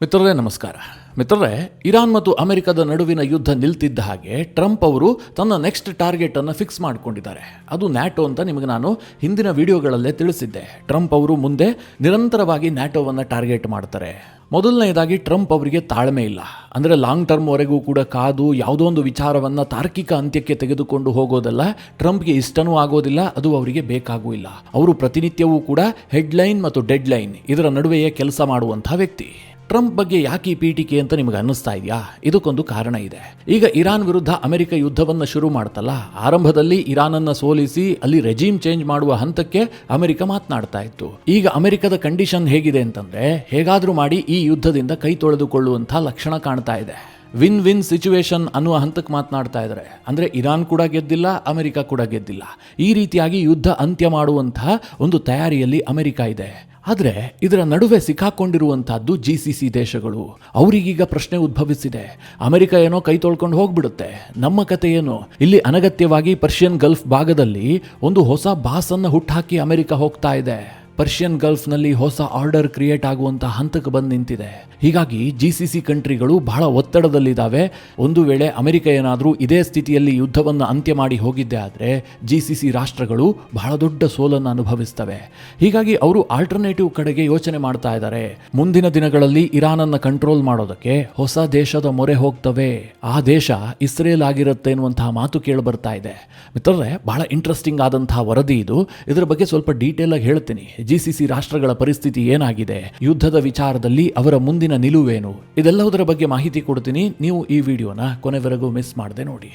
ಮಿತ್ರರೇ ನಮಸ್ಕಾರ. ಮಿತ್ರರೇ, ಇರಾನ್ ಮತ್ತು ಅಮೆರಿಕದ ನಡುವಿನ ಯುದ್ಧ ನಿಲ್ತಿದ್ದ ಹಾಗೆ ಟ್ರಂಪ್ ಅವರು ತನ್ನ ನೆಕ್ಸ್ಟ್ ಟಾರ್ಗೆಟ್ ಅನ್ನು ಫಿಕ್ಸ್ ಮಾಡಿಕೊಂಡಿದ್ದಾರೆ. ಅದು ನ್ಯಾಟೋ ಅಂತ ನಿಮಗೆ ನಾನು ಹಿಂದಿನ ವಿಡಿಯೋಗಳಲ್ಲೇ ತಿಳಿಸಿದ್ದೆ. ಟ್ರಂಪ್ ಅವರು ಮುಂದೆ ನಿರಂತರವಾಗಿ ನ್ಯಾಟೋವನ್ನು ಟಾರ್ಗೆಟ್ ಮಾಡ್ತಾರೆ. ಮೊದಲನೆಯದಾಗಿ ಟ್ರಂಪ್ ಅವರಿಗೆ ತಾಳ್ಮೆ ಇಲ್ಲ. ಅಂದರೆ ಲಾಂಗ್ ಟರ್ಮ್ವರೆಗೂ ಕೂಡ ಕಾದು ಯಾವುದೋ ಒಂದು ವಿಚಾರವನ್ನು ತಾರ್ಕಿಕ ಅಂತ್ಯಕ್ಕೆ ತೆಗೆದುಕೊಂಡು ಹೋಗೋದಲ್ಲ ಟ್ರಂಪ್ಗೆ ಇಷ್ಟನೂ ಆಗೋದಿಲ್ಲ, ಅದು ಅವರಿಗೆ ಬೇಕಾಗೂ ಇಲ್ಲ. ಅವರು ಪ್ರತಿನಿತ್ಯವೂ ಕೂಡ ಹೆಡ್ಲೈನ್ ಮತ್ತು ಡೆಡ್ಲೈನ್ ಇದರ ನಡುವೆಯೇ ಕೆಲಸ ಮಾಡುವಂಥ ವ್ಯಕ್ತಿ. ಟ್ರಂಪ್ ಬಗ್ಗೆ ಯಾಕೆ ಈ ಪೀಠಿಕೆ ಅಂತ ನಿಮಗೆ ಅನ್ನಿಸ್ತಾ ಇದೆಯಾ? ಇದಕ್ಕೊಂದು ಕಾರಣ ಇದೆ. ಈಗ ಇರಾನ್ ವಿರುದ್ಧ ಅಮೆರಿಕ ಯುದ್ಧವನ್ನು ಶುರು ಮಾಡ್ತಲ್ಲ, ಆರಂಭದಲ್ಲಿ ಇರಾನನ್ನು ಸೋಲಿಸಿ ಅಲ್ಲಿ ರೆಜಿಮ್ ಚೇಂಜ್ ಮಾಡುವ ಹಂತಕ್ಕೆ ಅಮೆರಿಕ ಮಾತನಾಡ್ತಾ ಇತ್ತು. ಈಗ ಅಮೆರಿಕದ ಕಂಡೀಷನ್ ಹೇಗಿದೆ ಅಂತಂದ್ರೆ, ಹೇಗಾದ್ರೂ ಮಾಡಿ ಈ ಯುದ್ಧದಿಂದ ಕೈ ತೊಳೆದುಕೊಳ್ಳುವಂಥ ಲಕ್ಷಣ ಕಾಣ್ತಾ ಇದೆ. ವಿನ್ ವಿನ್ ಸಿಚುವೇಶನ್ ಅನ್ನುವ ಹಂತಕ್ಕೆ ಮಾತನಾಡ್ತಾ ಇದ್ದಾರೆ. ಅಂದರೆ ಇರಾನ್ ಕೂಡ ಗೆದ್ದಿಲ್ಲ, ಅಮೆರಿಕ ಕೂಡ ಗೆದ್ದಿಲ್ಲ. ಈ ರೀತಿಯಾಗಿ ಯುದ್ಧ ಅಂತ್ಯ ಮಾಡುವಂತಹ ಒಂದು ತಯಾರಿಯಲ್ಲಿ ಅಮೆರಿಕ ಇದೆ. ಆದರೆ ಇದರ ನಡುವೆ ಸಿಕ್ಕಾಕೊಂಡಿರುವಂತಹದ್ದು GCC ದೇಶಗಳು. ಅವರಿಗೀಗ ಪ್ರಶ್ನೆ ಉದ್ಭವಿಸಿದೆ, ಅಮೆರಿಕ ಏನೋ ಕೈ ತೊಳ್ಕೊಂಡು ಹೋಗ್ಬಿಡುತ್ತೆ, ನಮ್ಮ ಕತೆ ಏನು? ಇಲ್ಲಿ ಅನಗತ್ಯವಾಗಿ ಪರ್ಷಿಯನ್ ಗಲ್ಫ್ ಭಾಗದಲ್ಲಿ ಒಂದು ಹೊಸ ಬಾಸನ್ನು ಹುಟ್ಟಾಕಿ ಅಮೆರಿಕ ಹೋಗ್ತಾ ಇದೆ. ಪರ್ಷಿಯನ್ ಗಲ್ಫ್ನಲ್ಲಿ ಹೊಸ ಆರ್ಡರ್ ಕ್ರಿಯೇಟ್ ಆಗುವಂಥ ಹಂತಕ್ಕೆ ಬಂದು ನಿಂತಿದೆ. ಹೀಗಾಗಿ GCC ಕಂಟ್ರಿಗಳು ಬಹಳ ಒತ್ತಡದಲ್ಲಿದ್ದಾವೆ. ಒಂದು ವೇಳೆ ಅಮೆರಿಕ ಏನಾದರೂ ಇದೇ ಸ್ಥಿತಿಯಲ್ಲಿ ಯುದ್ಧವನ್ನು ಅಂತ್ಯ ಮಾಡಿ ಹೋಗಿದ್ದೆ ಆದರೆ GCC ರಾಷ್ಟ್ರಗಳು ಬಹಳ ದೊಡ್ಡ ಸೋಲನ್ನು ಅನುಭವಿಸ್ತವೆ. ಹೀಗಾಗಿ ಅವರು ಆಲ್ಟರ್ನೇಟಿವ್ ಕಡೆಗೆ ಯೋಚನೆ ಮಾಡ್ತಾ ಇದ್ದಾರೆ. ಮುಂದಿನ ದಿನಗಳಲ್ಲಿ ಇರಾನನ್ನು ಕಂಟ್ರೋಲ್ ಮಾಡೋದಕ್ಕೆ ಹೊಸ ದೇಶದ ಮೊರೆ ಹೋಗ್ತವೆ. ಆ ದೇಶ ಇಸ್ರೇಲ್ ಆಗಿರುತ್ತೆ ಎನ್ನುವಂತಹ ಮಾತು ಕೇಳಿ ಬರ್ತಾ ಇದೆ. ಮಿತ್ರರೇ, ಬಹಳ ಇಂಟ್ರೆಸ್ಟಿಂಗ್ ಆದಂತಹ ವರದಿ ಇದು. ಇದರ ಬಗ್ಗೆ ಸ್ವಲ್ಪ ಡೀಟೇಲ್ ಆಗಿ ಹೇಳ್ತೀನಿ. GCC ರಾಷ್ಟ್ರಗಳ ಪರಿಸ್ಥಿತಿ ಏನಾಗಿದೆ, ಯುದ್ಧದ ವಿಚಾರದಲ್ಲಿ ಅವರ ಮುಂದಿನ ನಿಲುವೇನು, ಇದೆಲ್ಲದರ ಬಗ್ಗೆ ಮಾಹಿತಿ ಕೊಡ್ತೀನಿ. ನೀವು ಈ ವಿಡಿಯೋನ ಕೊನೆವರೆಗೂ ಮಿಸ್ ಮಾಡದೆ ನೋಡಿ.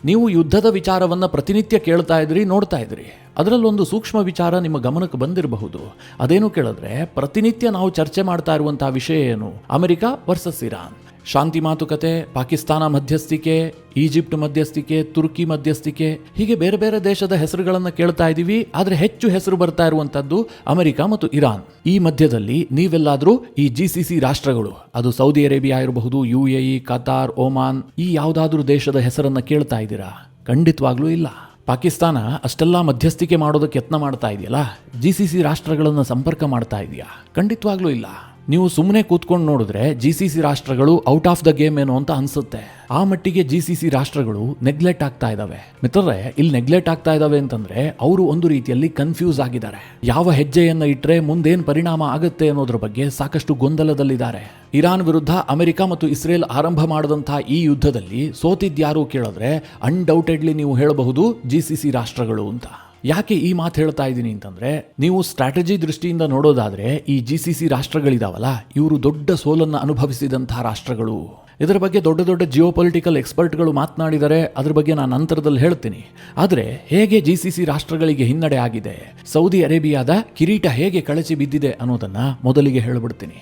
ನೀವು ಯುದ್ಧದ ವಿಚಾರವನ್ನು ಪ್ರತಿನಿತ್ಯ ಕೇಳ್ತಾ ಇದ್ರಿ, ನೋಡ್ತಾ ಇದ್ರಿ. ಅದರಲ್ಲೊಂದು ಸೂಕ್ಷ್ಮ ವಿಚಾರ ನಿಮ್ಮ ಗಮನಕ್ಕೆ ಬಂದಿರಬಹುದು. ಅದೇನು ಕೇಳಿದ್ರೆ, ಪ್ರತಿನಿತ್ಯ ನಾವು ಚರ್ಚೆ ಮಾಡ್ತಾ ಇರುವಂತಹ ವಿಷಯ ಏನು? ಅಮೆರಿಕ ವರ್ಸಸ್ ಇರಾನ್, ಶಾಂತಿ ಮಾತುಕತೆ, ಪಾಕಿಸ್ತಾನ ಮಧ್ಯಸ್ಥಿಕೆ, ಈಜಿಪ್ಟ್ ಮಧ್ಯಸ್ಥಿಕೆ, ತುರ್ಕಿ ಮಧ್ಯಸ್ಥಿಕೆ, ಹೀಗೆ ಬೇರೆ ಬೇರೆ ದೇಶದ ಹೆಸರುಗಳನ್ನು ಕೇಳ್ತಾ ಇದ್ದೀವಿ. ಆದರೆ ಹೆಚ್ಚು ಹೆಸರು ಬರ್ತಾ ಇರುವಂತದ್ದು ಅಮೆರಿಕ ಮತ್ತು ಇರಾನ್. ಈ ಮಧ್ಯದಲ್ಲಿ ನೀವೆಲ್ಲಾದರೂ ಈ GCC ರಾಷ್ಟ್ರಗಳು, ಅದು ಸೌದಿ ಅರೇಬಿಯಾ ಇರಬಹುದು, UAE, ಕತಾರ್, ಒಮಾನ್, ಈ ಯಾವುದಾದ್ರೂ ದೇಶದ ಹೆಸರನ್ನು ಕೇಳ್ತಾ ಇದ್ದೀರಾ? ಖಂಡಿತವಾಗ್ಲೂ ಇಲ್ಲ. ಪಾಕಿಸ್ತಾನ ಅಷ್ಟೆಲ್ಲ ಮಧ್ಯಸ್ಥಿಕೆ ಮಾಡೋದಕ್ಕೆ ಯತ್ನ ಮಾಡ್ತಾ ಇದೆಯಲ್ಲ, GCC ರಾಷ್ಟ್ರಗಳನ್ನು ಸಂಪರ್ಕ ಮಾಡ್ತಾ ಇದೆಯಾ? ಖಂಡಿತವಾಗ್ಲೂ ಇಲ್ಲ. ನೀವು ಸುಮ್ಮನೆ ಕೂತ್ಕೊಂಡು ನೋಡಿದ್ರೆ GCC ರಾಷ್ಟ್ರಗಳು ಔಟ್ ಆಫ್ ದ ಗೇಮ್ ಏನೋ ಅಂತ ಅನ್ಸುತ್ತೆ. ಆ ಮಟ್ಟಿಗೆ GCC ರಾಷ್ಟ್ರಗಳು ನೆಗ್ಲೆಕ್ಟ್ ಆಗ್ತಾ ಇದ್ದಾವೆ. ಮಿತ್ರರೇ, ಇಲ್ಲಿ ನೆಗ್ಲೆಕ್ಟ್ ಆಗ್ತಾ ಇದ್ದಾವೆ ಅಂತಂದ್ರೆ ಅವರು ಒಂದು ರೀತಿಯಲ್ಲಿ ಕನ್ಫ್ಯೂಸ್ ಆಗಿದ್ದಾರೆ. ಯಾವ ಹೆಜ್ಜೆಯನ್ನು ಇಟ್ಟರೆ ಮುಂದೇನು ಪರಿಣಾಮ ಆಗುತ್ತೆ ಅನ್ನೋದ್ರ ಬಗ್ಗೆ ಸಾಕಷ್ಟು ಗೊಂದಲದಲ್ಲಿದ್ದಾರೆ. ಇರಾನ್ ವಿರುದ್ಧ ಅಮೆರಿಕ ಮತ್ತು ಇಸ್ರೇಲ್ ಆರಂಭ ಮಾಡಿದಂತಹ ಈ ಯುದ್ಧದಲ್ಲಿ ಸೋತಿದ್ಯಾರು ಕೇಳಿದ್ರೆ ಅನ್ಡೌಟೆಡ್ಲಿ ನೀವು ಹೇಳಬಹುದು GCC ರಾಷ್ಟ್ರಗಳು ಅಂತ. ಯಾಕೆ ಈ ಮಾತು ಹೇಳ್ತಾ ಇದ್ದೀನಿ ಅಂತಂದ್ರೆ, ನೀವು ಸ್ಟ್ರಾಟಜಿ ದೃಷ್ಟಿಯಿಂದ ನೋಡೋದಾದ್ರೆ ಈ GCC ರಾಷ್ಟ್ರಗಳಿದಾವಲ್ಲ, ಇವರು ದೊಡ್ಡ ಸೋಲನ್ನು ಅನುಭವಿಸಿದಂತಹ ರಾಷ್ಟ್ರಗಳು. ಇದರ ಬಗ್ಗೆ ದೊಡ್ಡ ದೊಡ್ಡ ಜಿಯೋಪೊಲಿಟಿಕಲ್ ಎಕ್ಸ್ಪರ್ಟ್ಗಳು ಮಾತನಾಡಿದ್ದಾರೆ. ಅದ್ರ ಬಗ್ಗೆ ನಾನು ನಂತರದಲ್ಲಿ ಹೇಳ್ತೀನಿ. ಆದರೆ ಹೇಗೆ GCC ರಾಷ್ಟ್ರಗಳಿಗೆ ಹಿನ್ನಡೆ ಆಗಿದೆ, ಸೌದಿ ಅರೇಬಿಯಾದ ಕಿರೀಟ ಹೇಗೆ ಕಳಚಿ ಬಿದ್ದಿದೆ ಅನ್ನೋದನ್ನ ಮೊದಲಿಗೆ ಹೇಳ್ಬಿಡ್ತೀನಿ.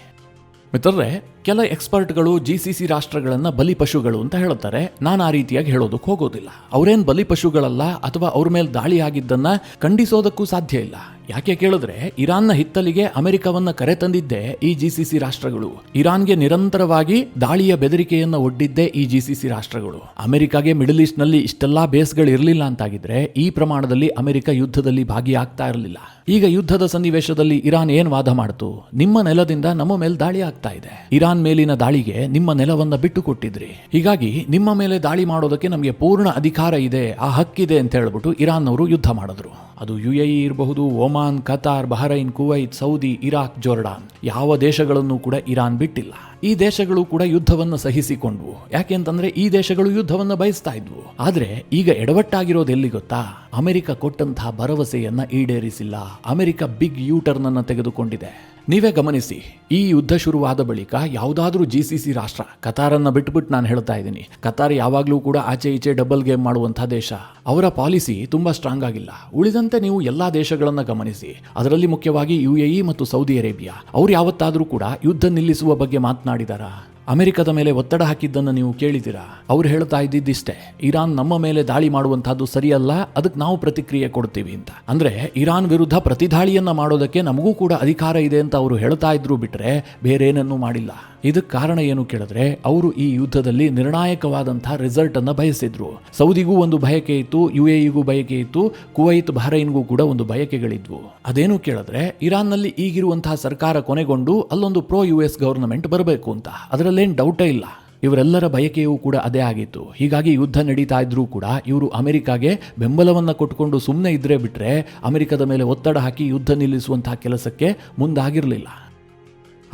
ಮಿತ್ರರೇ, ಕೆಲ ಎಕ್ಸ್ಪರ್ಟ್ಗಳು GCC ರಾಷ್ಟ್ರಗಳನ್ನು ಬಲಿಪಶುಗಳು ಅಂತ ಹೇಳ್ತಾರೆ. ನಾನು ಆ ರೀತಿಯಾಗಿ ಹೇಳೋದಕ್ಕೆ ಹೋಗೋದಿಲ್ಲ. ಅವರೇನು ಬಲಿಪಶುಗಳಲ್ಲ, ಅಥವಾ ಅವ್ರ ಮೇಲೆ ದಾಳಿ ಆಗಿದ್ದನ್ನ ಖಂಡಿಸೋದಕ್ಕೂ ಸಾಧ್ಯ ಇಲ್ಲ. ಯಾಕೆ ಕೇಳಿದ್ರೆ, ಇರಾನ್ನ ಹಿತ್ತಲಿಗೆ ಅಮೆರಿಕವನ್ನ ಕರೆತಂದಿದ್ದೇ ಈ GCC ರಾಷ್ಟ್ರಗಳು. ಇರಾನ್ಗೆ ನಿರಂತರವಾಗಿ ದಾಳಿಯ ಬೆದರಿಕೆಯನ್ನು ಒಡ್ಡಿದ್ದೇ ಈ GCC ರಾಷ್ಟ್ರಗಳು. ಅಮೆರಿಕಾಗೆ ಮಿಡಲ್ ಈಸ್ಟ್ ನಲ್ಲಿ ಇಷ್ಟೆಲ್ಲಾ ಬೇಸ್ಗಳು ಇರಲಿಲ್ಲ ಅಂತಾಗಿದ್ರೆ ಈ ಪ್ರಮಾಣದಲ್ಲಿ ಅಮೆರಿಕ ಯುದ್ಧದಲ್ಲಿ ಭಾಗಿಯಾಗ್ತಾ ಇರಲಿಲ್ಲ. ಈಗ ಯುದ್ಧದ ಸನ್ನಿವೇಶದಲ್ಲಿ ಇರಾನ್ ಏನ್ ವಾದ ಮಾಡ್ತು? ನಿಮ್ಮ ನೆಲದಿಂದ ನಮ್ಮ ಮೇಲೆ ದಾಳಿ ಆಗ್ತಾ ಇದೆ, ಇರಾನ್ ಮೇಲಿನ ದಾಳಿಗೆ ನಿಮ್ಮ ನೆಲವನ್ನ ಬಿಟ್ಟು ಕೊಟ್ಟಿದ್ರಿ, ಹೀಗಾಗಿ ನಿಮ್ಮ ಮೇಲೆ ದಾಳಿ ಮಾಡೋದಕ್ಕೆ ನಮಗೆ ಪೂರ್ಣ ಅಧಿಕಾರ ಇದೆ, ಆ ಹಕ್ಕಿದೆ ಅಂತ ಹೇಳ್ಬಿಟ್ಟು ಇರಾನ್ ಅವರು ಯುದ್ಧ ಮಾಡಿದ್ರು. ಅದು UAE ಇರಬಹುದು, Oman, Qatar, Bahrain, Kuwait, Saudi, Iraq, Jordan, ಯಾವ ದೇಶಗಳನ್ನು ಕೂಡ ಇರಾನ್ ಬಿಟ್ಟಿಲ್ಲ. ಈ ದೇಶಗಳು ಕೂಡ ಯುದ್ಧವನ್ನು ಸಹಿಸಿಕೊಂಡ್ವು. ಯಾಕೆ ಅಂತಂದ್ರೆ ಈ ದೇಶಗಳು ಯುದ್ಧವನ್ನು ಬಯಸ್ತಾ ಇದ್ವು. ಆದ್ರೆ ಈಗ ಎಡವಟ್ಟಾಗಿರೋದು ಎಲ್ಲಿ ಗೊತ್ತಾ? ಅಮೆರಿಕ ಕೊಟ್ಟಂತಹ ಭರವಸೆಯನ್ನ ಈಡೇರಿಸಿಲ್ಲ. ಅಮೆರಿಕ ಬಿಗ್ ಯೂಟರ್ನ್ ಅನ್ನು ತೆಗೆದುಕೊಂಡಿದೆ. ನೀವೇ ಗಮನಿಸಿ, ಈ ಯುದ್ಧ ಶುರುವಾದ ಬಳಿಕ ಯಾವುದಾದ್ರೂ GCC ರಾಷ್ಟ್ರ, ಕತಾರನ್ನು ಬಿಟ್ಬಿಟ್ಟು ನಾನು ಹೇಳ್ತಾ ಇದ್ದೀನಿ, ಕತಾರ್ ಯಾವಾಗಲೂ ಕೂಡ ಆಚೆ ಈಚೆ ಡಬಲ್ ಗೇಮ್ ಮಾಡುವಂತಹ ದೇಶ, ಅವರ ಪಾಲಿಸಿ ತುಂಬಾ ಸ್ಟ್ರಾಂಗ್ ಆಗಿಲ್ಲ. ಉಳಿದಂತೆ ನೀವು ಎಲ್ಲಾ ದೇಶಗಳನ್ನ ಗಮನಿಸಿ, ಅದರಲ್ಲಿ ಮುಖ್ಯವಾಗಿ UAE ಮತ್ತು ಸೌದಿ ಅರೇಬಿಯಾ, ಅವ್ರು ಯಾವತ್ತಾದ್ರೂ ಕೂಡ ಯುದ್ಧ ನಿಲ್ಲಿಸುವ ಬಗ್ಗೆ ಮಾತನಾಡಿದಾರಾ? ಅಮೆರಿಕದ ಮೇಲೆ ಒತ್ತಡ ಹಾಕಿದ್ದನ್ನು ನೀವು ಕೇಳಿದ್ದೀರಾ. ಅವ್ರು ಹೇಳ್ತಾ ಇದ್ದಿದ್ದಿಷ್ಟೇ, ಇರಾನ್ ನಮ್ಮ ಮೇಲೆ ದಾಳಿ ಮಾಡುವಂತಹದ್ದು ಸರಿಯಲ್ಲ, ಅದಕ್ಕೆ ನಾವು ಪ್ರತಿಕ್ರಿಯೆ ಕೊಡ್ತೀವಿ ಅಂತ. ಅಂದ್ರೆ ಇರಾನ್ ವಿರುದ್ಧ ಪ್ರತಿದಾಳಿಯನ್ನ ಮಾಡೋದಕ್ಕೆ ನಮಗೂ ಕೂಡ ಅಧಿಕಾರ ಇದೆ ಅಂತ ಅವರು ಹೇಳ್ತಾ ಇದ್ರು ಬಿಟ್ರೆ ಬೇರೇನನ್ನೂ ಮಾಡಿಲ್ಲ. ಇದಕ್ಕೆ ಕಾರಣ ಏನು ಕೇಳಿದ್ರೆ, ಅವರು ಈ ಯುದ್ಧದಲ್ಲಿ ನಿರ್ಣಾಯಕವಾದಂತಹ ರಿಸಲ್ಟ್ ಅನ್ನ ಬಯಸಿದ್ರು. ಸೌದಿಗೂ ಒಂದು ಬಯಕೆ ಇತ್ತು, UAEಗೂ ಬಯಕೆ ಇತ್ತು, ಕುವೈತ್ ಬಹರೈನ್ಗೂ ಕೂಡ ಒಂದು ಬಯಕೆಗಳಿದ್ವು. ಅದೇನು ಕೇಳಿದ್ರೆ, ಇರಾನ್ನಲ್ಲಿ ಈಗಿರುವಂತಹ ಸರ್ಕಾರ ಕೊನೆಗೊಂಡು ಅಲ್ಲೊಂದು ಪ್ರೋ US ಗವರ್ನಮೆಂಟ್ ಬರಬೇಕು ಅಂತ. ಅದರಲ್ಲೇನು ಡೌಟೇ ಇಲ್ಲ. ಇವರೆಲ್ಲರ ಬಯಕೆಯೂ ಕೂಡ ಅದೇ ಆಗಿತ್ತು. ಹೀಗಾಗಿ ಯುದ್ಧ ನಡೀತಾ ಇದ್ರೂ ಕೂಡ ಇವರು ಅಮೆರಿಕಾಗೆ ಬೆಂಬಲವನ್ನು ಕೊಟ್ಟುಕೊಂಡು ಸುಮ್ಮನೆ ಇದ್ರೆ ಬಿಟ್ರೆ ಅಮೆರಿಕದ ಮೇಲೆ ಒತ್ತಡ ಹಾಕಿ ಯುದ್ಧ ನಿಲ್ಲಿಸುವಂತಹ ಕೆಲಸಕ್ಕೆ ಮುಂದಾಗಿರಲಿಲ್ಲ.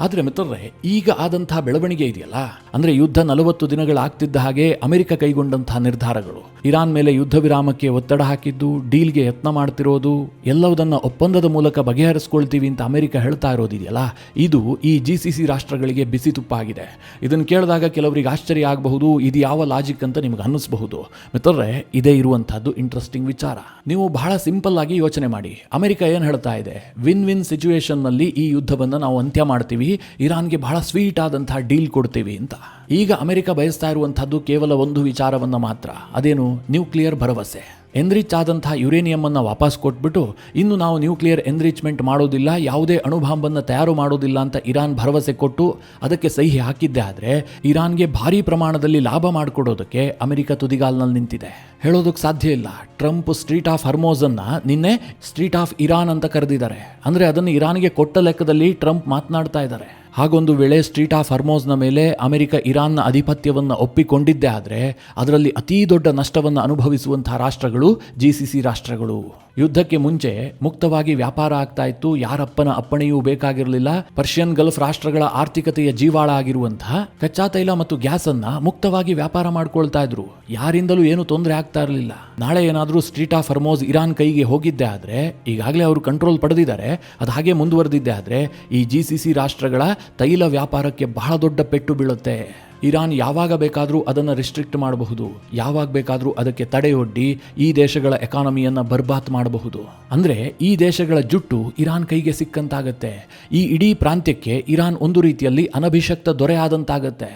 ಆದರೆ ಮಿತ್ರರೇ, ಈಗ ಆದಂತಹ ಬೆಳವಣಿಗೆ ಇದೆಯಲ್ಲ, ಅಂದರೆ ಯುದ್ಧ 40 ದಿನಗಳಾಗ್ತಿದ್ದ ಹಾಗೆ ಅಮೆರಿಕ ಕೈಗೊಂಡಂತಹ ನಿರ್ಧಾರಗಳು, ಇರಾನ್ ಮೇಲೆ ಯುದ್ಧ ವಿರಾಮಕ್ಕೆ ಒತ್ತಡ ಹಾಕಿದ್ದು, ಡೀಲ್ಗೆ ಯತ್ನ ಮಾಡ್ತಿರೋದು, ಎಲ್ಲವುದನ್ನು ಒಪ್ಪಂದದ ಮೂಲಕ ಬಗೆಹರಿಸ್ಕೊಳ್ತೀವಿ ಅಂತ ಅಮೆರಿಕ ಹೇಳ್ತಾ ಇರೋದಿದೆಯಲ್ಲ, ಇದು ಈ GCC ರಾಷ್ಟ್ರಗಳಿಗೆ ಬಿಸಿ ತುಪ್ಪ ಆಗಿದೆ. ಇದನ್ನು ಕೇಳಿದಾಗ ಕೆಲವರಿಗೆ ಆಶ್ಚರ್ಯ ಆಗಬಹುದು, ಇದು ಯಾವ ಲಾಜಿಕ್ ಅಂತ ನಿಮ್ಗೆ ಅನ್ನಿಸಬಹುದು. ಮಿತ್ರರೇ, ಇದೇ ಇರುವಂತಹದ್ದು ಇಂಟ್ರೆಸ್ಟಿಂಗ್ ವಿಚಾರ. ನೀವು ಬಹಳ ಸಿಂಪಲ್ ಆಗಿ ಯೋಚನೆ ಮಾಡಿ. ಅಮೆರಿಕ ಏನು ಹೇಳ್ತಾ ಇದೆ, ವಿನ್ ವಿನ್ ಸಿಚುವೇಶನ್ ನಲ್ಲಿ ಈ ಯುದ್ಧವನ್ನು ನಾವು ಅಂತ್ಯ ಮಾಡ್ತೀವಿ, ಇರಾನ್ಗೆ ಬಹಳ ಸ್ವೀಟ್ ಆದಂತಹ ಡೀಲ್ ಕೊಡ್ತೀವಿ ಅಂತ. ಈಗ ಅಮೆರಿಕ ಬಯಸ್ತಾ ಇರುವಂತಹದ್ದು ಕೇವಲ ಒಂದು ವಿಚಾರವನ್ನ ಮಾತ್ರ, ಅದೇನು, ನ್ಯೂಕ್ಲಿಯರ್ ಭರವಸೆ. ಎನ್ರಿಚ್ ಆದಂತಹ ಯುರೇನಿಯಂ ಅನ್ನು ವಾಪಸ್ ಕೊಟ್ಬಿಟ್ಟು ಇನ್ನು ನಾವು ನ್ಯೂಕ್ಲಿಯರ್ ಎನ್ರಿಚ್ಮೆಂಟ್ ಮಾಡೋದಿಲ್ಲ, ಯಾವುದೇ ಅಣುಬಾಂಬನ್ನು ತಯಾರು ಮಾಡೋದಿಲ್ಲ ಅಂತ ಇರಾನ್ ಭರವಸೆ ಕೊಟ್ಟು ಅದಕ್ಕೆ ಸಹಿ ಹಾಕಿದ್ದೆ ಆದರೆ ಇರಾನ್ಗೆ ಭಾರಿ ಪ್ರಮಾಣದಲ್ಲಿ ಲಾಭ ಮಾಡಿಕೊಡೋದಕ್ಕೆ ಅಮೆರಿಕ ತುದಿಗಾಲ್ನಲ್ಲಿ ನಿಂತಿದೆ. ಹೇಳೋದಕ್ಕೆ ಸಾಧ್ಯ ಇಲ್ಲ. ಟ್ರಂಪ್ ಸ್ಟ್ರೀಟ್ ಆಫ್ ಹರ್ಮೋಸ್ ಅನ್ನ ನಿನ್ನೆ ಸ್ಟ್ರೀಟ್ ಆಫ್ ಇರಾನ್ ಅಂತ ಕರೆದಿದ್ದಾರೆ. ಅಂದರೆ ಅದನ್ನು ಇರಾನ್ಗೆ ಕೊಟ್ಟ ಲೆಕ್ಕದಲ್ಲಿ ಟ್ರಂಪ್ ಮಾತನಾಡ್ತಾ ಇದ್ದಾರೆ. ಹಾಗೊಂದು ವೇಳೆ ಸ್ಟ್ರೀಟ್ ಆಫ್ ಹರ್ಮೋಸ್ನ ಮೇಲೆ ಅಮೆರಿಕ ಇರಾನ್ನ ಅಧಿಪತ್ಯವನ್ನು ಒಪ್ಪಿಕೊಂಡಿದ್ದೇ ಆದರೆ ಅದರಲ್ಲಿ ಅತೀ ದೊಡ್ಡ ನಷ್ಟವನ್ನು ಅನುಭವಿಸುವಂತಹ ರಾಷ್ಟ್ರಗಳು GCC ರಾಷ್ಟ್ರಗಳು. ಯುದ್ಧಕ್ಕೆ ಮುಂಚೆ ಮುಕ್ತವಾಗಿ ವ್ಯಾಪಾರ ಆಗ್ತಾ ಇತ್ತು, ಯಾರಪ್ಪನ ಅಪ್ಪಣೆಯೂ ಬೇಕಾಗಿರಲಿಲ್ಲ. ಪರ್ಷಿಯನ್ ಗಲ್ಫ್ ರಾಷ್ಟ್ರಗಳ ಆರ್ಥಿಕತೆಯ ಜೀವಾಳ ಆಗಿರುವಂತಹ ಕಚ್ಚಾ ತೈಲ ಮತ್ತು ಗ್ಯಾಸ್ ಅನ್ನ ಮುಕ್ತವಾಗಿ ವ್ಯಾಪಾರ ಮಾಡ್ಕೊಳ್ತಾ ಇದ್ರು. ಯಾರಿಂದಲೂ ಏನು ತೊಂದರೆ ಆಗ್ತಾ ಇರಲಿಲ್ಲ. ನಾಳೆ ಏನಾದರೂ ಸ್ಟ್ರೀಟ್ ಆಫ್ ಹರ್ಮೋಸ್ ಇರಾನ್ ಕೈಗೆ ಹೋಗಿದ್ದೆ ಆದರೆ, ಈಗಾಗಲೇ ಅವರು ಕಂಟ್ರೋಲ್ ಪಡೆದಿದ್ದಾರೆ, ಅದು ಹಾಗೆ ಮುಂದುವರೆದಿದ್ದೆ ಆದರೆ ಈ GCC ರಾಷ್ಟ್ರಗಳ ತೈಲ ವ್ಯಾಪಾರಕ್ಕೆ ಬಹಳ ದೊಡ್ಡ ಪೆಟ್ಟು ಬೀಳುತ್ತೆ. ಇರಾನ್ ಯಾವಾಗ ಬೇಕಾದರೂ ಅದನ್ನು ರಿಸ್ಟ್ರಿಕ್ಟ್ ಮಾಡಬಹುದು, ಯಾವಾಗ ಬೇಕಾದರೂ ಅದಕ್ಕೆ ತಡೆಯೊಡ್ಡಿ ಈ ದೇಶಗಳ ಎಕಾನಮಿಯನ್ನು ಬರ್ಬಾದ್ ಮಾಡಬಹುದು. ಅಂದರೆ ಈ ದೇಶಗಳ ಜುಟ್ಟು ಇರಾನ್ ಕೈಗೆ ಸಿಕ್ಕಂತಾಗತ್ತೆ. ಈ ಇಡೀ ಪ್ರಾಂತ್ಯಕ್ಕೆ ಇರಾನ್ ಒಂದು ರೀತಿಯಲ್ಲಿ ಅನಭಿಷಕ್ತ ದೊರೆ ಆದಂತಾಗತ್ತೆ.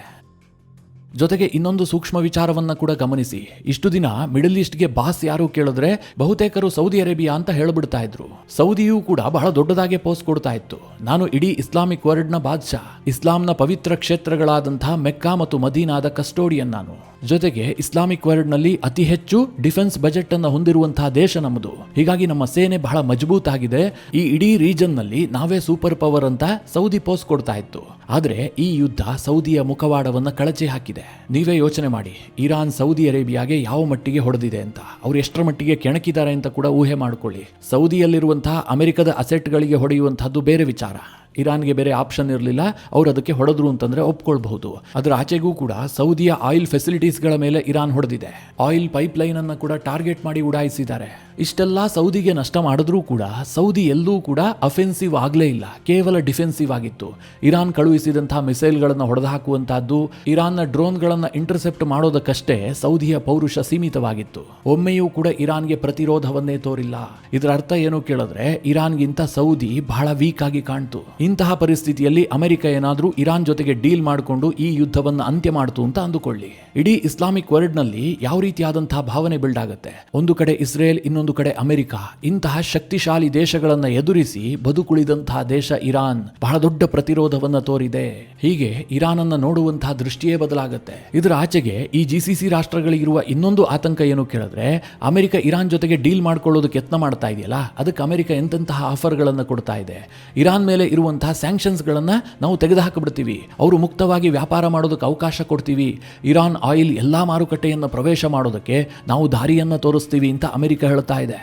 ಜೊತೆಗೆ ಇನ್ನೊಂದು ಸೂಕ್ಷ್ಮ ವಿಚಾರವನ್ನ ಕೂಡ ಗಮನಿಸಿ. ಇಷ್ಟು ದಿನ ಮಿಡಲ್ ಈಸ್ಟ್ಗೆ ಬಾಸ್ ಯಾರು ಕೇಳಿದ್ರೆ ಬಹುತೇಕರು ಸೌದಿ ಅರೇಬಿಯಾ ಅಂತ ಹೇಳ್ಬಿಡ್ತಾ ಇದ್ರು. ಸೌದಿಯೂ ಕೂಡ ಬಹಳ ದೊಡ್ಡದಾಗಿ ಪೋಸ್ ಕೊಡ್ತಾ ಇತ್ತು, ನಾನು ಇಡೀ ಇಸ್ಲಾಮಿಕ್ ವರ್ಲ್ಡ್ನ ಬಾದ್ಶಾ, ಇಸ್ಲಾಂನ ಪವಿತ್ರ ಕ್ಷೇತ್ರಗಳಾದಂತಹ ಮೆಕ್ಕಾ ಮತ್ತು ಮದೀನಾದ ಕಸ್ಟೋಡಿಯನ್ ನಾನು. ಜೊತೆಗೆ ಇಸ್ಲಾಮಿಕ್ ವರ್ಲ್ಡ್ನಲ್ಲಿ ಅತಿ ಹೆಚ್ಚು ಡಿಫೆನ್ಸ್ ಬಜೆಟ್ ಅನ್ನು ಹೊಂದಿರುವಂತಹ ದೇಶ ನಮ್ಮದು. ಹೀಗಾಗಿ ನಮ್ಮ ಸೇನೆ ಬಹಳ ಮಜಬೂತ್ ಆಗಿದೆ, ಈ ಇಡೀ ರೀಜನ್ನಲ್ಲಿ ನಾವೇ ಸೂಪರ್ ಪವರ್ ಅಂತ ಸೌದಿ ಪೋಸ್ ಕೊಡ್ತಾ ಇತ್ತು. ಆದರೆ ಈ ಯುದ್ಧ ಸೌದಿಯ ಮುಖವಾಡವನ್ನು ಕಳಚಿ ಹಾಕಿದೆ. ನೀವೇ ಯೋಚನೆ ಮಾಡಿ, ಇರಾನ್ ಸೌದಿ ಅರೇಬಿಯಾಗೆ ಯಾವ ಮಟ್ಟಿಗೆ ಹೊಡೆದಿದೆ ಅಂತ, ಅವ್ರು ಎಷ್ಟರ ಮಟ್ಟಿಗೆ ಕೆಣಕಿದ್ದಾರೆ ಅಂತ ಕೂಡ ಊಹೆ ಮಾಡಿಕೊಳ್ಳಿ. ಸೌದಿಯಲ್ಲಿರುವಂತಹ ಅಮೆರಿಕದ ಅಸೆಟ್ಗಳಿಗೆ ಹೊಡೆಯುವಂತಹದ್ದು ಬೇರೆ ವಿಚಾರ. ಇರಾನ್ಗೆ ಬೇರೆ ಆಪ್ಷನ್ ಇರಲಿಲ್ಲ, ಅವ್ರು ಅದಕ್ಕೆ ಹೊಡೆದ್ರು ಅಂತಂದ್ರೆ ಒಪ್ಕೊಳ್ಬಹುದು. ಅದರ ಆಚೆಗೂ ಕೂಡ ಸೌದಿಯ ಆಯಿಲ್ ಫೆಸಿಲಿಟೀಸ್ಗಳ ಮೇಲೆ ಇರಾನ್ ಹೊಡೆದಿದೆ. ಆಯಿಲ್ ಪೈಪ್ಲೈನ್ ಅನ್ನು ಕೂಡ ಟಾರ್ಗೆಟ್ ಮಾಡಿ ಉಡಾಯಿಸಿದ್ದಾರೆ. ಇಷ್ಟೆಲ್ಲ ಸೌದಿಗೆ ನಷ್ಟ ಮಾಡಿದ್ರೂ ಕೂಡ ಸೌದಿ ಎಲ್ಲೂ ಕೂಡ ಅಫೆನ್ಸಿವ್ ಆಗಲೇ ಇಲ್ಲ, ಕೇವಲ ಡಿಫೆನ್ಸಿವ್ ಆಗಿತ್ತು. ಇರಾನ್ ಕಳುಹಿಸಿದಂತಹ ಮಿಸೈಲ್ಗಳನ್ನು ಹೊಡೆದು ಹಾಕುವಂತಹದ್ದು, ಇರಾನ್ನ ಡ್ರೋನ್ಗಳನ್ನು ಇಂಟರ್ಸೆಪ್ಟ್ ಮಾಡೋದಕ್ಕಷ್ಟೇ ಸೌದಿಯ ಪೌರುಷ ಸೀಮಿತವಾಗಿತ್ತು. ಒಮ್ಮೆಯೂ ಕೂಡ ಇರಾನ್ಗೆ ಪ್ರತಿರೋಧವನ್ನೇ ತೋರಿಲ್ಲ. ಇದರ ಅರ್ಥ ಏನು ಕೇಳಿದ್ರೆ, ಇರಾನ್ಗಿಂತ ಸೌದಿ ಬಹಳ ವೀಕ್ ಆಗಿ ಕಾಣ್ತು. ಇಂತಹ ಪರಿಸ್ಥಿತಿಯಲ್ಲಿ ಅಮೆರಿಕ ಏನಾದರೂ ಇರಾನ್ ಜೊತೆಗೆ ಡೀಲ್ ಮಾಡಿಕೊಂಡು ಈ ಯುದ್ಧವನ್ನು ಅಂತ್ಯ ಮಾಡ್ತು ಅಂತ ಅಂದುಕೊಳ್ಳಿ. ಇಡೀ ಇಸ್ಲಾಮಿಕ್ ವರ್ಲ್ಡ್ ನಲ್ಲಿ ಯಾವ ರೀತಿಯಾದಂತಹ ಭಾವನೆ ಬಿಲ್ಡ್ ಆಗುತ್ತೆ. ಒಂದು ಕಡೆ ಇಸ್ರೇಲ್, ಇನ್ನೊಂದು ಕಡೆ ಅಮೆರಿಕ. ಇಂತಹ ಶಕ್ತಿಶಾಲಿ ದೇಶಗಳನ್ನ ಎದುರಿಸಿ ಬದುಕುಳಿದಂತಹ ದೇಶ ಇರಾನ್ ಬಹಳ ದೊಡ್ಡ ಪ್ರತಿರೋಧವನ್ನ ತೋರಿದೆ. ಹೀಗೆ ಇರಾನ್ ಅನ್ನ ನೋಡುವಂತಹ ದೃಷ್ಟಿಯೇ ಬದಲಾಗುತ್ತೆ. ಇದರ ಆಚೆಗೆ ಈ GCC ರಾಷ್ಟ್ರಗಳಿಗಿರುವ ಇನ್ನೊಂದು ಆತಂಕ ಏನು ಕೇಳಿದ್ರೆ, ಅಮೆರಿಕ ಇರಾನ್ ಜೊತೆಗೆ ಡೀಲ್ ಮಾಡ್ಕೊಳ್ಳೋದಕ್ಕೆ ಯತ್ನ ಮಾಡ್ತಾ ಇದೆಯಲ್ಲ, ಅದಕ್ಕೆ ಅಮೆರಿಕ ಎಂತಹ ಆಫರ್ಗಳನ್ನು ಕೊಡ್ತಾ ಇದೆ. ಇರಾನ್ ಮೇಲೆ ಇರುವಂತಹ ಸ್ಯಾಂಕ್ಷನ್ಸ್ ಗಳನ್ನ ನಾವು ತೆಗೆದುಹಾಕಿಬಿಡ್ತೀವಿ, ಅವರು ಮುಕ್ತವಾಗಿ ವ್ಯಾಪಾರ ಮಾಡೋದಕ್ಕೆ ಅವಕಾಶ ಕೊಡ್ತೀವಿ, ಇರಾನ್ ಆಯಿಲ್ ಎಲ್ಲಾ ಮಾರುಕಟ್ಟೆಯನ್ನು ಪ್ರವೇಶ ಮಾಡೋದಕ್ಕೆ ನಾವು ದಾರಿಯನ್ನ ತೋರಿಸ್ತೀವಿ ಅಂತ ಅಮೆರಿಕ ಹೇಳ್ತಾ ಇದೆ.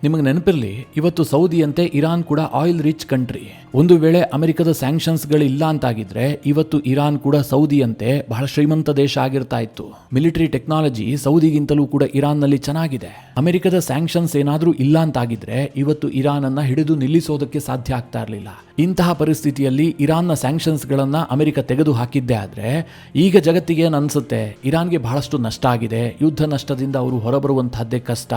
ನಿಮಗೆ ನೆನಪಿರಲಿ, ಇವತ್ತು ಸೌದಿಯಂತೆ ಇರಾನ್ ಕೂಡ ಆಯಿಲ್ ರಿಚ್ ಕಂಟ್ರಿ. ಒಂದು ವೇಳೆ ಅಮೆರಿಕದ ಸ್ಯಾಂಕ್ಷನ್ಸ್ಗಳಿಲ್ಲ ಅಂತಾಗಿದ್ರೆ ಇವತ್ತು ಇರಾನ್ ಕೂಡ ಸೌದಿಯಂತೆ ಬಹಳ ಶ್ರೀಮಂತ ದೇಶ ಆಗಿರ್ತಾ ಇತ್ತು. ಮಿಲಿಟರಿ ಟೆಕ್ನಾಲಜಿ ಸೌದಿಗಿಂತಲೂ ಕೂಡ ಇರಾನ್ನಲ್ಲಿ ಚೆನ್ನಾಗಿದೆ. ಅಮೆರಿಕದ ಸ್ಯಾಂಕ್ಷನ್ಸ್ ಏನಾದರೂ ಇಲ್ಲ ಅಂತಾಗಿದ್ರೆ ಇವತ್ತು ಇರಾನ್ ಅನ್ನ ಹಿಡಿದು ನಿಲ್ಲಿಸೋದಕ್ಕೆ ಸಾಧ್ಯ ಆಗ್ತಾ ಇರಲಿಲ್ಲ. ಇಂತಹ ಪರಿಸ್ಥಿತಿಯಲ್ಲಿ ಇರಾನ್ನ ಸ್ಯಾಂಕ್ಷನ್ಸ್ಗಳನ್ನು ಅಮೆರಿಕ ತೆಗೆದು ಹಾಕಿದ್ದೇ ಆದರೆ ಈಗ ಜಗತ್ತಿಗೆ ಏನು ಅನಿಸುತ್ತೆ, ಇರಾನ್ಗೆ ಬಹಳಷ್ಟು ನಷ್ಟ ಆಗಿದೆ, ಯುದ್ಧ ನಷ್ಟದಿಂದ ಅವರು ಹೊರಬರುವಂತಹದ್ದೇ ಕಷ್ಟ.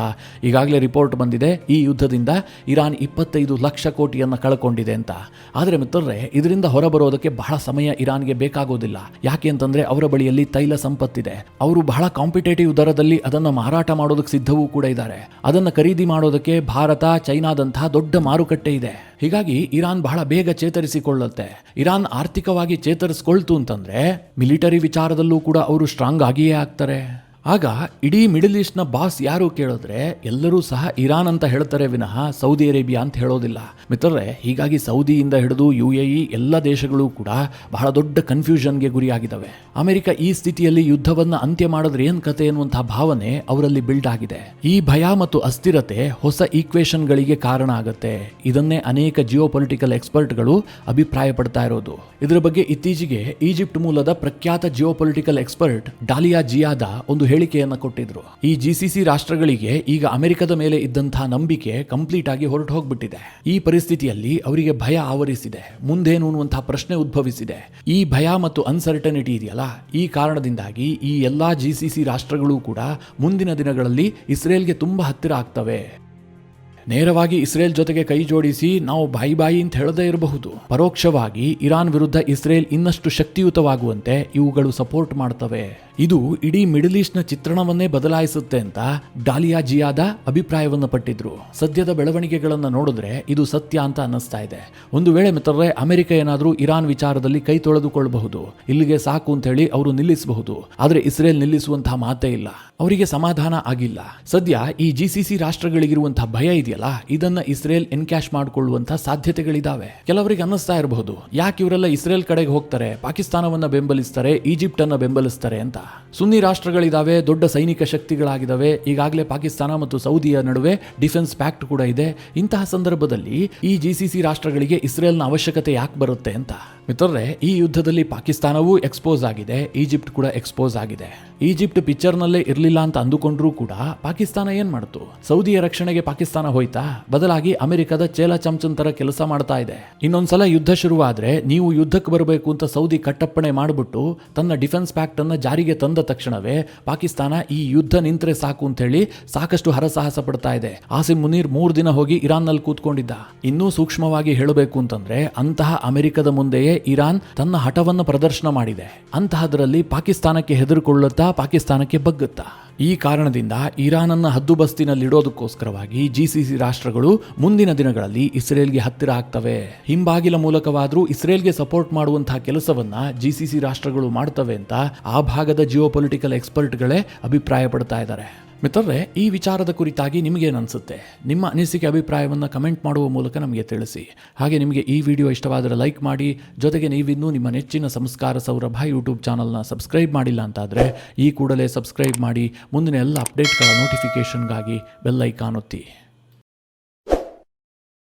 ಈಗಾಗಲೇ ರಿಪೋರ್ಟ್ ಬಂದಿದೆ, ಈ ಯುದ್ಧದಿಂದ ಇರಾನ್ 25 ಲಕ್ಷ ಕೋಟಿಯನ್ನು ಕಳ್ಕೊಂಡಿದೆ ಅಂತ. ಆದರೆ ಮಿತ್ರರೇ, ಇದರಿಂದ ಹೊರಬರೋದಕ್ಕೆ ಬಹಳ ಸಮಯ ಇರಾನ್ಗೆ ಬೇಕಾಗೋದಿಲ್ಲ. ಯಾಕೆ ಅಂತಂದ್ರೆ ಅವರ ಬಳಿಯಲ್ಲಿ ತೈಲ ಸಂಪತ್ತಿದೆ. ಅವರು ಬಹಳ ಕಾಂಪಿಟೇಟಿವ್ ದರದಲ್ಲಿ ಅದನ್ನು ಮಾರಾಟ ಮಾಡೋದಕ್ಕೆ ಸಿದ್ಧವೂ ಕೂಡ ಇದ್ದಾರೆ. ಅದನ್ನು ಖರೀದಿ ಮಾಡೋದಕ್ಕೆ ಭಾರತ, ಚೈನಾದಂತಹ ದೊಡ್ಡ ಮಾರುಕಟ್ಟೆ ಇದೆ. ಹೀಗಾಗಿ ಇರಾನ್ ಬಹಳ ಬೇಗ ಚೇತರಿಸಿಕೊಳ್ಳುತ್ತೆ. ಇರಾನ್ ಆರ್ಥಿಕವಾಗಿ ಚೇತರಿಸಿಕೊಳ್ತು ಅಂತಂದ್ರೆ ಮಿಲಿಟರಿ ವಿಚಾರದಲ್ಲೂ ಕೂಡ ಅವರು ಸ್ಟ್ರಾಂಗ್ ಆಗಿಯೇ ಆಗ್ತಾರೆ. ಆಗ ಇಡೀ ಮಿಡಲ್ ಈಸ್ಟ್ನ ಬಾಸ್ ಯಾರು ಕೇಳಿದ್ರೆ ಎಲ್ಲರೂ ಸಹ ಇರಾನ್ ಅಂತ ಹೇಳ್ತಾರೆ ವಿನಃ ಸೌದಿ ಅರೇಬಿಯಾ ಅಂತ ಹೇಳೋದಿಲ್ಲ ಮಿತ್ರರೇ. ಹೀಗಾಗಿ ಸೌದಿಯಿಂದ ಹಿಡಿದು UAE ಎಲ್ಲ ದೇಶಗಳು ಕೂಡ ಬಹಳ ದೊಡ್ಡ ಕನ್ಫ್ಯೂಷನ್ಗೆ ಗುರಿಯಾಗಿದ್ದಾವೆ. ಅಮೆರಿಕ ಈ ಸ್ಥಿತಿಯಲ್ಲಿ ಯುದ್ಧವನ್ನು ಅಂತ್ಯ ಮಾಡಿದ್ರೆ ಏನ್ ಕತೆ ಎನ್ನುವಂತಹ ಭಾವನೆ ಅವರಲ್ಲಿ ಬಿಲ್ಡ್ ಆಗಿದೆ. ಈ ಭಯ ಮತ್ತು ಅಸ್ಥಿರತೆ ಹೊಸ ಈಕ್ವೇಷನ್ಗಳಿಗೆ ಕಾರಣ ಆಗುತ್ತೆ. ಇದನ್ನೇ ಅನೇಕ ಜಿಯೋಪೊಲಿಟಿಕಲ್ ಎಕ್ಸ್ಪರ್ಟ್ಗಳು ಅಭಿಪ್ರಾಯ ಪಡ್ತಾ ಇರೋದು. ಇದರ ಬಗ್ಗೆ ಇತ್ತೀಚೆಗೆ ಈಜಿಪ್ಟ್ ಮೂಲದ ಪ್ರಖ್ಯಾತ ಜಿಯೋಪೊಲಿಟಿಕಲ್ ಎಕ್ಸ್ಪರ್ಟ್ ಡಾಲಿಯಾ ಜಿಯಾದ ಒಂದು ಹೇಳಿಕೆಯನ್ನು ಕೊಟ್ಟಿದ್ರು. ಈ GCC ರಾಷ್ಟ್ರಗಳಿಗೆ ಈಗ ಅಮೆರಿಕದ ಮೇಲೆ ಇದ್ದಂತಹ ನಂಬಿಕೆ ಕಂಪ್ಲೀಟ್ ಆಗಿ ಹೊರಟು ಹೋಗ್ಬಿಟ್ಟಿದೆ. ಈ ಪರಿಸ್ಥಿತಿಯಲ್ಲಿ ಅವರಿಗೆ ಭಯ ಆವರಿಸಿದೆ. ಮುಂದೇನು ಅನ್ನುವಂತಹ ಪ್ರಶ್ನೆ ಉದ್ಭವಿಸಿದೆ. ಈ ಭಯ ಮತ್ತು ಅನ್ಸರ್ಟನಿಟಿ ಇದೆಯಲ್ಲ, ಈ ಕಾರಣದಿಂದಾಗಿ ಈ ಎಲ್ಲಾ GCC ರಾಷ್ಟ್ರಗಳು ಕೂಡ ಮುಂದಿನ ದಿನಗಳಲ್ಲಿ ಇಸ್ರೇಲ್ಗೆ ತುಂಬಾ ಹತ್ತಿರ ಆಗ್ತವೆ. ನೇರವಾಗಿ ಇಸ್ರೇಲ್ ಜೊತೆಗೆ ಕೈ ಜೋಡಿಸಿ ನಾವು ಬಾಯಿ ಅಂತ ಹೇಳದೇ ಇರಬಹುದು. ಪರೋಕ್ಷವಾಗಿ ಇರಾನ್ ವಿರುದ್ಧ ಇಸ್ರೇಲ್ ಇನ್ನಷ್ಟು ಶಕ್ತಿಯುತವಾಗುವಂತೆ ಇವುಗಳು ಸಪೋರ್ಟ್ ಮಾಡ್ತವೆ. ಇದು ಇಡೀ ಮಿಡಲ್ ಈಸ್ಟ್ ನ ಚಿತ್ರಣವನ್ನೇ ಬದಲಾಯಿಸುತ್ತೆ ಅಂತ ಡಾಲಿಯಾ ಜಿಯಾದ ಅಭಿಪ್ರಾಯವನ್ನು ಪಟ್ಟಿದ್ರು. ಸದ್ಯದ ಬೆಳವಣಿಗೆಗಳನ್ನು ನೋಡಿದ್ರೆ ಇದು ಸತ್ಯ ಅಂತ ಅನ್ನಿಸ್ತಾ ಇದೆ. ಒಂದು ವೇಳೆ ಮಿತ್ರರೇ, ಅಮೆರಿಕ ಏನಾದರೂ ಇರಾನ್ ವಿಚಾರದಲ್ಲಿ ಕೈ ತೊಳೆದುಕೊಳ್ಳಬಹುದು, ಇಲ್ಲಿಗೆ ಸಾಕು ಅಂತ ಹೇಳಿ ಅವರು ನಿಲ್ಲಿಸಬಹುದು. ಆದರೆ ಇಸ್ರೇಲ್ ನಿಲ್ಲಿಸುವಂತಹ ಮಾತೇ ಇಲ್ಲ. ಅವರಿಗೆ ಸಮಾಧಾನ ಆಗಿಲ್ಲ. ಸದ್ಯ ಈ GCC ರಾಷ್ಟ್ರಗಳಿಗಿರುವಂತಹ ಭಯ ಇದೆಯಲ್ಲ, ಇದನ್ನ ಇಸ್ರೇಲ್ ಎನ್ಕ್ಯಾಶ್ ಮಾಡಿಕೊಳ್ಳುವಂತಹ ಸಾಧ್ಯತೆಗಳಿದಾವೆ. ಕೆಲವರಿಗೆ ಅನ್ನಿಸ್ತಾ ಇರಬಹುದು, ಯಾಕೆ ಇವರೆಲ್ಲ ಇಸ್ರೇಲ್ ಕಡೆಗೆ ಹೋಗ್ತಾರೆ, ಪಾಕಿಸ್ತಾನವನ್ನ ಬೆಂಬಲಿಸ್ತಾರೆ, ಈಜಿಪ್ಟ್ ಅನ್ನ ಬೆಂಬಲಿಸ್ತಾರೆ ಅಂತ. ಸುನ್ನಿ ರಾಷ್ಟ್ರಗಳಿದಾವೆ, ದೊಡ್ಡ ಸೈನಿಕ ಶಕ್ತಿಗಳಾಗಿದ್ದಾವೆ. ಈಗಾಗಲೇ ಪಾಕಿಸ್ತಾನ ಮತ್ತು ಸೌದಿಯ ನಡುವೆ ಡಿಫೆನ್ಸ್ ಪ್ಯಾಕ್ಟ್ ಕೂಡ ಇದೆ. ಇಂತಹ ಸಂದರ್ಭದಲ್ಲಿ ಈ GCC ರಾಷ್ಟ್ರಗಳಿಗೆ ಇಸ್ರೇಲ್ನ ಅವಶ್ಯಕತೆ ಯಾಕೆ ಬರುತ್ತೆ ಅಂತ. ಮಿತ್ರರೇ, ಈ ಯುದ್ಧದಲ್ಲಿ ಪಾಕಿಸ್ತಾನವೂ ಎಕ್ಸ್ಪೋಸ್ ಆಗಿದೆ, ಈಜಿಪ್ಟ್ ಕೂಡ ಎಕ್ಸ್ಪೋಸ್ ಆಗಿದೆ. ಈಜಿಪ್ಟ್ ಪಿಕ್ಚರ್ನಲ್ಲೇ ಇರಲಿಲ್ಲ ಅಂತ ಅಂದುಕೊಂಡ್ರೂ ಕೂಡ ಪಾಕಿಸ್ತಾನ ಏನ್ ಮಾಡ್ತು? ಸೌದಿಯ ರಕ್ಷಣೆಗೆ ಪಾಕಿಸ್ತಾನ ಹೋಯ್ತಾ? ಬದಲಾಗಿ ಅಮೆರಿಕದ ಚೇಲ ಚಮಚನ್ ತರ ಕೆಲಸ ಮಾಡ್ತಾ ಇದೆ. ಇನ್ನೊಂದ್ಸಲ ಯುದ್ಧ ಶುರುವಾದ್ರೆ ನೀವು ಯುದ್ಧಕ್ಕೆ ಬರಬೇಕು ಅಂತ ಸೌದಿ ಕಟ್ಟಪ್ಪಣೆ ಮಾಡಿಬಿಟ್ಟು ತನ್ನ ಡಿಫೆನ್ಸ್ ಪ್ಯಾಕ್ಟ್ ಅನ್ನ ಜಾರಿಗೆ ತಂದ ತಕ್ಷಣವೇ ಪಾಕಿಸ್ತಾನ ಈ ಯುದ್ಧ ನಿಂತ್ರೆ ಸಾಕು ಅಂತ ಹೇಳಿ ಸಾಕಷ್ಟು ಹರಸಾಹಸ ಪಡ್ತಾ ಇದೆ. ಆಸಿಮ್ ಮುನೀರ್ 3 ದಿನ ಹೋಗಿ ಇರಾನ್ ನಲ್ಲಿ ಕೂತ್ಕೊಂಡಿದ್ದ. ಇನ್ನೂ ಸೂಕ್ಷ್ಮವಾಗಿ ಹೇಳಬೇಕು ಅಂತಂದ್ರೆ ಅಂತಹ ಅಮೆರಿಕದ ಮುಂದೆಯೇ ಇರಾನ್ ತನ್ನ ಹಠವನ್ನು ಪ್ರದರ್ಶನ ಮಾಡಿದೆ. ಅಂತಹದರಲ್ಲಿ ಪಾಕಿಸ್ತಾನಕ್ಕೆ ಹೆದರಿಕೊಳ್ಳುತ್ತಾ, ಪಾಕಿಸ್ತಾನಕ್ಕೆ ಬಗ್ಗುತ್ತಾ. ಈ ಕಾರಣದಿಂದ ಇರಾನನ್ನ ಹದ್ದುಬಸ್ತಿನಲ್ಲಿಡೋದಕ್ಕೋಸ್ಕರವಾಗಿ GCC ರಾಷ್ಟ್ರಗಳು ಮುಂದಿನ ದಿನಗಳಲ್ಲಿ ಇಸ್ರೇಲ್ಗೆ ಹತ್ತಿರ ಆಗ್ತವೆ. ಹಿಂಬಾಗಿಲ ಮೂಲಕವಾದರೂ ಇಸ್ರೇಲ್ಗೆ ಸಪೋರ್ಟ್ ಮಾಡುವಂತಹ ಕೆಲಸವನ್ನ GCC ರಾಷ್ಟ್ರಗಳು ಮಾಡ್ತವೆ ಅಂತ ಆ ಭಾಗದ ಜಿಯೋಪೊಲಿಟಿಕಲ್ ಎಕ್ಸ್ಪರ್ಟ್ಗಳೇ ಅಭಿಪ್ರಾಯ ಪಡ್ತಾ ಇದ್ದಾರೆ. ಮಿತ್ರರೇ, ಈ ವಿಚಾರದ ಕುರಿತಾಗಿ ನಿಮಗೇನು ಅನಿಸುತ್ತೆ? ನಿಮ್ಮ ಅನಿಸಿಕೆ ಅಭಿಪ್ರಾಯವನ್ನು ಕಮೆಂಟ್ ಮಾಡುವ ಮೂಲಕ ನಮಗೆ ತಿಳಿಸಿ. ಹಾಗೆ ನಿಮಗೆ ಈ ವಿಡಿಯೋ ಇಷ್ಟವಾದರೆ ಲೈಕ್ ಮಾಡಿ. ಜೊತೆಗೆ ನೀವಿನ್ನೂ ನಿಮ್ಮ ನೆಚ್ಚಿನ ಸಂಸ್ಕಾರ ಸೌರಭ ಯೂಟ್ಯೂಬ್ ಚಾನಲ್ನ ಸಬ್ಸ್ಕ್ರೈಬ್ ಮಾಡಿಲ್ಲ ಅಂತಾದರೆ ಈ ಕೂಡಲೇ ಸಬ್ಸ್ಕ್ರೈಬ್ ಮಾಡಿ. ಮುಂದಿನ ಎಲ್ಲ ಅಪ್ಡೇಟ್ಗಳ ನೋಟಿಫಿಕೇಷನ್ಗಾಗಿ ಬೆಲ್ ಐಕಾನ್ ಒತ್ತಿ.